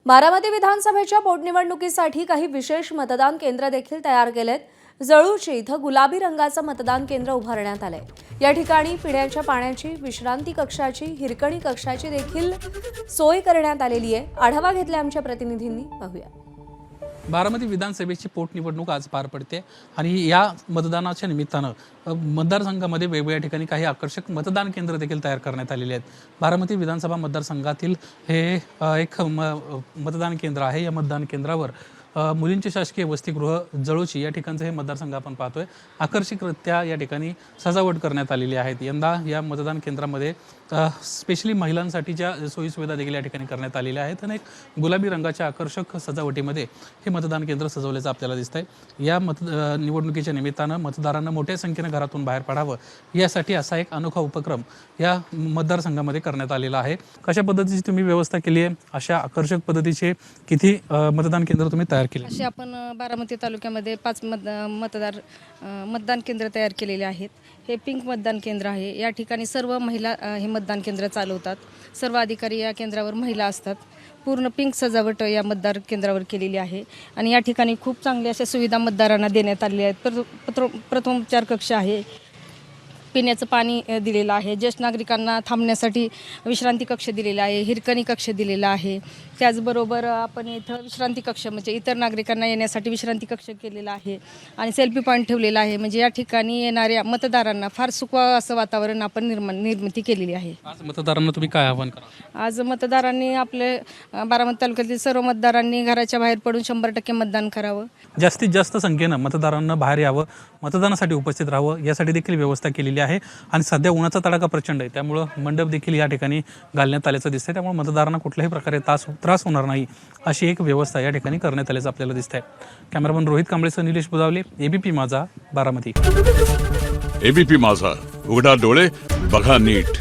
बारामती विधानसभेच्या पोटनिवडणुकीसाठी काही विशेष मतदान केंद्र देखील तयार केलेत। जळूची इथं गुलाबी रंगाचं मतदान केंद्र उभारण्यात आलंय। या ठिकाणी पिण्याच्या पाण्याची, विश्रांती कक्षाची, हिरकणी कक्षाची देखील सोय करण्यात आलेली आहे। आढावा घेतला आमच्या प्रतिनिधींनी, पाहूया। बारामती विधानसभेची पोटनिवडणूक आज पार पडते आणि या मतदानाच्या निमित्तानं मतदारसंघामध्ये वेगवेगळ्या ठिकाणी काही आकर्षक मतदान केंद्र देखील तयार करण्यात आलेले आहेत। बारामती विधानसभा मतदारसंघातील हे एक मतदान केंद्र आहे। या मतदान केंद्रावर मुलींचे शासकीय वसतिगृह जळूची या ठिकाणचं हे मतदारसंघ आपण पाहतोय। आकर्षकरित्या या ठिकाणी सजावट करण्यात आलेली आहे। यंदा या मतदान केंद्रामध्ये स्पेशली महिलांसाठीच्या सोयीसुविधा देखील या ठिकाणी करण्यात आलेल्या आहेत आणि एक गुलाबी रंगाच्या आकर्षक सजावटीमध्ये हे मतदान केंद्र सजवल्याचं आपल्याला दिसतंय। या निवडणुकीच्या निमित्तानं मतदारांना मोठ्या संख्येने घरातून बाहेर पडावं यासाठी असा एक अनोखा उपक्रम या मतदारसंघामध्ये करण्यात आलेला आहे। कशा पद्धतीची तुम्ही व्यवस्था केली आहे? अशा आकर्षक पद्धतीचे किती मतदान केंद्र तुम्ही तयार केले? असे आपण बारामती तालुक्यामध्ये 5 मतदान केंद्र तयार केलेले आहेत। हे पिंक मतदान केंद्र आहे। या ठिकाणी सर्व महिला हे मतदान केंद्र चालवतात। सर्व अधिकारी या केंद्रावर महिला असतात। पूर्ण पिंक सजावट या मतदार केंद्रावर केलेली आहे आणि या ठिकाणी खूप चांगल्या अशा सुविधा मतदारांना देण्यात आलेल्या आहेत। प्रथमोपचार कक्ष आहे, पिण्याचं पाणी दिलेलं आहे, ज्येष्ठ नागरिकांना थांबण्यासाठी विश्रांती कक्ष दिलेला आहे, हिरकणी कक्ष दिलेला आहे। त्याचबरोबर आपण इथं विश्रांती कक्ष म्हणजे इतर नागरिकांना येण्यासाठी विश्रांती कक्ष केलेला आहे आणि सेल्फी पॉईंट ठेवलेला आहे। म्हणजे या ठिकाणी येणाऱ्या मतदारांना फार सुखवावं असं वातावरण आपण निर्मिती केलेली आहे। आज मतदारांना तुम्ही काय आवाहन करा? आज मतदारांनी आपले बारामती तालुक्यातील सर्व मतदारांनी घराच्या बाहेर पडून 100% मतदान करावं। जास्तीत जास्त संख्येनं मतदारांना बाहेर यावं, मतदानासाठी उपस्थित राहावं यासाठी देखील व्यवस्था केलेली आहे। आणि सध्या उन्हाचा तडाखा प्रचंड आहे, त्यामुळे मंडप देखील या ठिकाणी घालण्यात आल्याचं दिसतंय। त्यामुळे मतदारांना कुठल्याही प्रकारे त्रास होणार नाही अशी एक व्यवस्था या ठिकाणी करण्यात आल्याचं आपल्याला दिसतंय। कॅमेरामन रोहित कांबळेसह निलेश बुदावले, एबीपी माझा, बारामती। एबीपी माझा, उघडा डोळे बघा नीट।